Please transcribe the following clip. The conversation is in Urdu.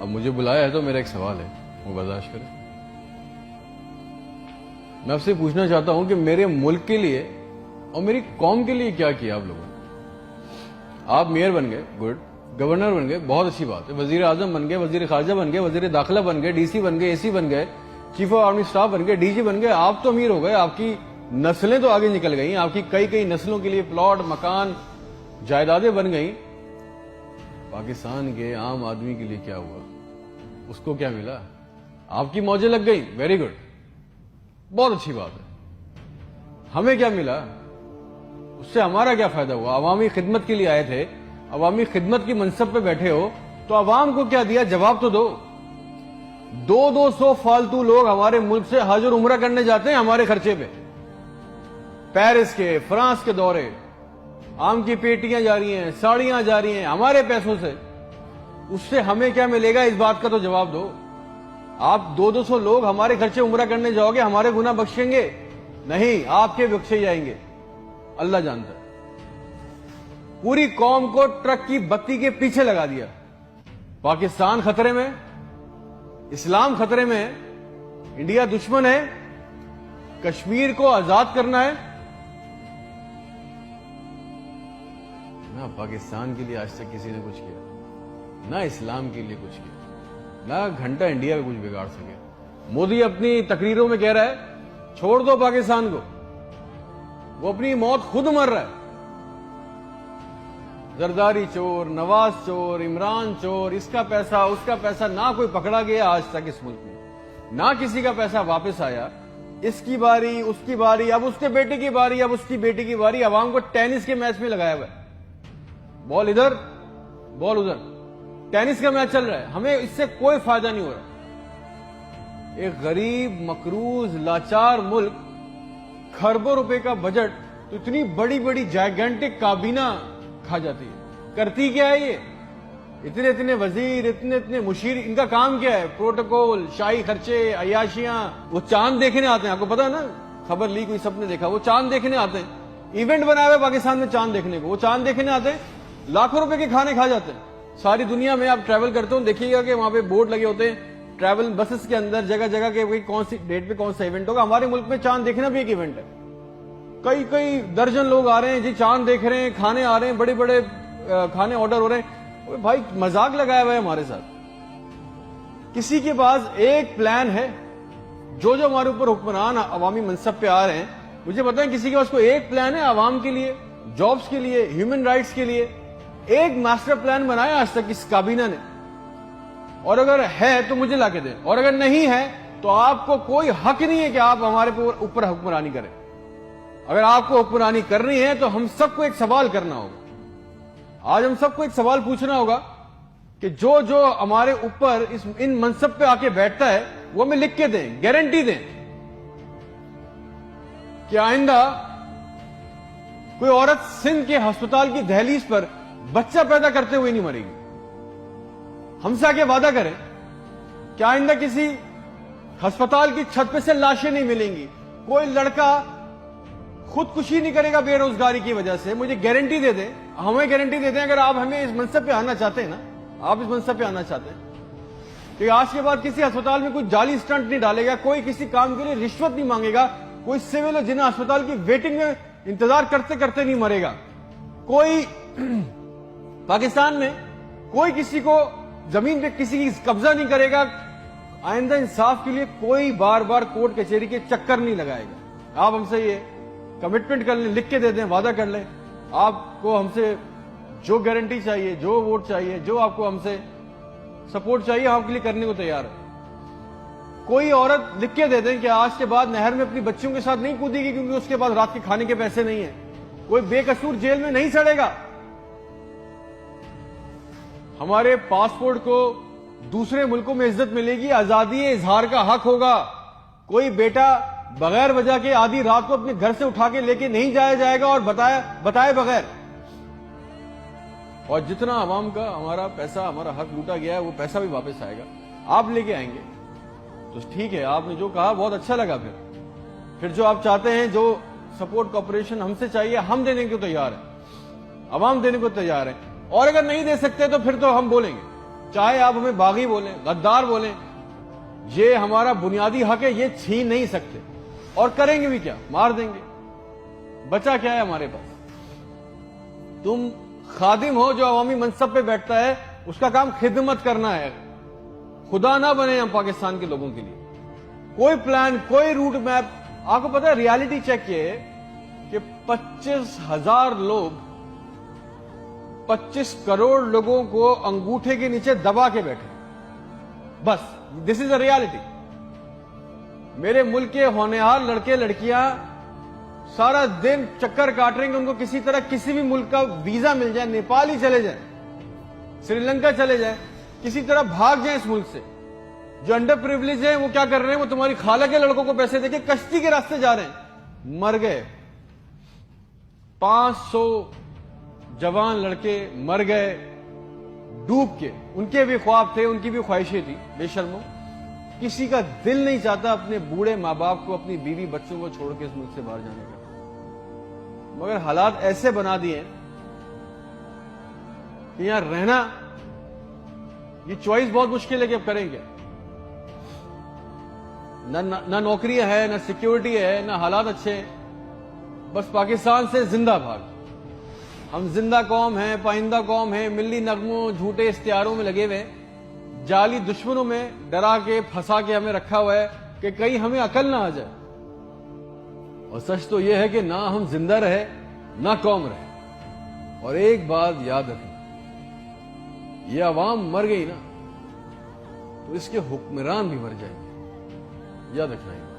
اب مجھے بلایا ہے تو میرا ایک سوال ہے، وہ برداشت کریں۔ میں آپ سے پوچھنا چاہتا ہوں کہ میرے ملک کے لیے اور میری قوم کے لیے کیا کیا آپ لوگوں نے؟ آپ میئر بن گئے، گڈ، گورنر بن گئے، بہت اچھی بات ہے، وزیر اعظم بن گئے، وزیر خارجہ بن گئے، وزیر داخلہ بن گئے، ڈی سی بن گئے، اے سی بن گئے، چیف آف آرمی اسٹاف بن گئے، ڈی جی بن گئے۔ آپ تو امیر ہو گئے، آپ کی نسلیں تو آگے نکل گئیں، آپ کی کئی نسلوں کے لیے پلاٹ، مکان، جائیدادیں بن گئیں۔ پاکستان کے عام آدمی کے لیے کیا ہوا؟ اس کو کیا ملا؟ آپ کی موجیں لگ گئی، ویری گڈ، بہت اچھی بات ہے۔ ہمیں کیا ملا؟ اس سے ہمارا کیا فائدہ ہوا؟ عوامی خدمت کے لیے آئے تھے، عوامی خدمت کی منصب پہ بیٹھے ہو تو عوام کو کیا دیا؟ جواب تو دو۔ 200 فالتو لوگ ہمارے ملک سے حج اور عمرہ کرنے جاتے ہیں ہمارے خرچے پہ، پیرس کے، فرانس کے دورے، آم کی پیٹیاں جا رہی ہیں، ساڑیاں جا رہی ہیں ہمارے پیسوں سے۔ اس سے ہمیں کیا ملے گا؟ اس بات کا تو جواب دو۔ آپ 200 لوگ ہمارے خرچے عمرہ کرنے جاؤ گے، ہمارے گناہ بخشیں گے؟ نہیں، آپ کے بخشے جائیں گے، اللہ جانتا ہے۔ پوری قوم کو ٹرک کی بتی کے پیچھے لگا دیا۔ پاکستان خطرے میں، اسلام خطرے میں، انڈیا دشمن ہے، کشمیر کو آزاد کرنا ہے۔ نہ پاکستان کے لیے آج تک کسی نے کچھ کیا، نہ اسلام کے لیے کچھ کیا، نہ گھنٹہ انڈیا میں کچھ بگاڑ سکے۔ مودی اپنی تقریروں میں کہہ رہا ہے چھوڑ دو پاکستان کو، وہ اپنی موت خود مر رہا ہے۔ زرداری چور، نواز چور، عمران چور، اس کا پیسہ نہ کوئی پکڑا گیا آج تک اس ملک میں، نہ کسی کا پیسہ واپس آیا۔ اس کی باری، اس کی باری، اب اس کے بیٹے کی باری، اب اس کی بیٹی کی باری۔ عوام کو ٹینس کے میچ میں لگایا ہوا ہے، بال ادھر بال ادھر، ٹینس کا میچ چل رہا ہے، ہمیں اس سے کوئی فائدہ نہیں ہو رہا۔ ایک غریب، مقروض، لاچار ملک، کھربوں روپے کا بجٹ تو اتنی بڑی بڑی جائگنٹک کابینہ کھا جاتی ہے۔ کرتی کیا ہے یہ؟ اتنے وزیر، اتنے مشیر، ان کا کام کیا ہے؟ پروٹوکول، شاہی خرچے، عیاشیاں۔ وہ چاند دیکھنے آتے ہیں، آپ کو پتا ہے نا، خبر لی کوئی، سب نے دیکھا، وہ چاند دیکھنے آتے ہیں، ایونٹ بنا ہوا ہے پاکستان میں چاند دیکھنے کو۔ وہ چاند دیکھنے آتے ہیں، لاکھوں روپے کے کھانے کھا جاتے ہیں۔ ساری دنیا میں آپ ٹریول کرتے ہو، دیکھیے گا کہ وہاں پہ بورڈ لگے ہوتے ہیں ٹریول بسز کے اندر، جگہ جگہ کے کون سی ڈیٹ پہ کون سا ایونٹ ہوگا۔ ہمارے ملک میں چاند دیکھنا بھی ایک ایونٹ ہے، کئی درجن لوگ آ رہے ہیں جی، چاند دیکھ رہے ہیں، کھانے آ رہے ہیں، بڑے بڑے کھانے آرڈر ہو رہے ہیں۔ بھائی مذاق لگایا ہوا ہے ہمارے ساتھ۔ کسی کے پاس ایک پلان ہے؟ جو ہمارے اوپر حکمران عوامی منصب پہ آ رہے ہیں، مجھے بتائیں کسی کے پاس کوئی ایک پلان ہے عوام کے لیے، جابز کے لیے، ہیومن رائٹس کے لیے؟ ایک ماسٹر پلان بنایا آج تک اس کابینہ نے؟ اور اگر ہے تو مجھے لا کے دیں، اور اگر نہیں ہے تو آپ کو کوئی حق نہیں ہے کہ آپ ہمارے اوپر حکمرانی کریں۔ اگر آپ کو حکمرانی کرنی ہے تو ہم سب کو ایک سوال کرنا ہوگا۔ آج ہم سب کو ایک سوال پوچھنا ہوگا کہ جو ہمارے اوپر ان منصب پہ آ کے بیٹھتا ہے وہ ہمیں لکھ کے دیں، گارنٹی دیں کہ آئندہ کوئی عورت سندھ کے ہسپتال کی دہلیز پر بچہ پیدا کرتے ہوئے نہیں مرے گی۔ ہم سے آگے وعدہ کریں کہ آئندہ کسی ہسپتال کی چھت پہ سے لاشیں نہیں ملیں گی، کوئی لڑکا خودکشی نہیں کرے گا بے روزگاری کی وجہ سے۔ مجھے گارنٹی دے دیں، ہمیں گارنٹی دے دیں، اگر آپ ہمیں اس منصب پہ آنا چاہتے ہیں نا، آپ اس منصب پہ آنا چاہتے ہیں کہ آج کے بعد کسی ہسپتال میں کوئی جعلی سٹنٹ نہیں ڈالے گا، کوئی کسی کام کے لیے رشوت نہیں مانگے گا، کوئی سول اور جنہ ہسپتال کی ویٹنگ میں انتظار کرتے کرتے نہیں مرے گا، کوئی پاکستان میں کوئی کسی کو زمین پہ کسی کی قبضہ نہیں کرے گا، آئندہ انصاف کے لیے کوئی بار بار کورٹ کچہری کے چکر نہیں لگائے گا۔ آپ ہم سے یہ کمٹمنٹ کر لیں، لکھ کے دے دیں، وعدہ کر لیں۔ آپ کو ہم سے جو گارنٹی چاہیے، جو ووٹ چاہیے، جو آپ کو ہم سے سپورٹ چاہیے، ہم آپ کے لیے کرنے کو تیار ہے۔ کوئی عورت لکھ کے دے دیں کہ آج کے بعد نہر میں اپنی بچیوں کے ساتھ نہیں کودے گی کیونکہ اس کے بعد رات کے کھانے کے پیسے نہیں ہیں۔ کوئی بے قصور جیل میں نہیں سڑے گا۔ ہمارے پاسپورٹ کو دوسرے ملکوں میں عزت ملے گی، آزادی اظہار کا حق ہوگا۔ کوئی بیٹا بغیر وجہ کے آدھی رات کو اپنے گھر سے اٹھا کے لے کے نہیں جایا جائے گا اور بتائے بغیر۔ اور جتنا عوام کا ہمارا پیسہ، ہمارا حق لوٹا گیا ہے، وہ پیسہ بھی واپس آئے گا، آپ لے کے آئیں گے تو ٹھیک ہے۔ آپ نے جو کہا بہت اچھا لگا۔ پھر جو آپ چاہتے ہیں، جو سپورٹ کوپریشن ہم سے چاہیے، ہم دینے کو تیار ہیں، عوام دینے کو تیار ہے۔ اور اگر نہیں دے سکتے تو پھر تو ہم بولیں گے چاہے آپ ہمیں باغی بولیں، غدار بولیں، یہ ہمارا بنیادی حق ہے، یہ چھین نہیں سکتے، اور کریں گے بھی کیا؟ مار دیں گے۔ بچا کیا ہے ہمارے پاس؟ تم خادم ہو جو عوامی منصب پہ بیٹھتا ہے، اس کا کام خدمت کرنا ہے، خدا نہ بنے ہم پاکستان کے لوگوں کے لیے۔ کوئی پلان، کوئی روٹ میپ، آپ کو پتا ہے ریالٹی چیک یہ ہے کہ 25,000 لوگ 25 کروڑ لوگوں کو انگوٹھے کے نیچے دبا کے بیٹھے، بس دس از اے ریالٹی۔ میرے ملک کے ہونہار لڑکے لڑکیاں سارا دن چکر کاٹ رہے ہیں کہ ان کو کسی طرح کسی بھی ملک کا ویزا مل جائے، نیپال ہی چلے جائیں، سری لنکا چلے جائیں، کسی طرح بھاگ جائیں اس ملک سے۔ جو انڈر پریویلیج ہیں وہ کیا کر رہے ہیں؟ وہ تمہاری خالہ کے لڑکوں کو پیسے دے کے کشتی کے راستے جا رہے ہیں، مر گئے۔ 500 جوان لڑکے مر گئے ڈوب کے، ان کے بھی خواب تھے، ان کی بھی خواہشیں تھی، بے شرمو۔ کسی کا دل نہیں چاہتا اپنے بوڑھے ماں باپ کو، اپنی بیوی بچوں کو چھوڑ کے اس ملک سے باہر جانے کا، مگر حالات ایسے بنا دیے کہ یہاں رہنا، یہ چوائس بہت مشکل ہے کہ اب کریں گے۔ نہ نوکریاں ہے، نہ سیکیورٹی ہے، نہ حالات اچھے ہیں، بس پاکستان سے زندہ بھاگ۔ ہم زندہ قوم ہیں، پائندہ قوم ہیں، ملی نغموں جھوٹے اشتہاروں میں لگے ہوئے، جعلی دشمنوں میں ڈرا کے پھنسا کے ہمیں رکھا ہوا ہے کہ کہیں ہمیں عقل نہ آ جائے۔ اور سچ تو یہ ہے کہ نہ ہم زندہ رہے نہ قوم رہے۔ اور ایک بات یاد رکھنا، یہ عوام مر گئی نا تو اس کے حکمران بھی مر جائیں گے، یاد رکھنا ہے۔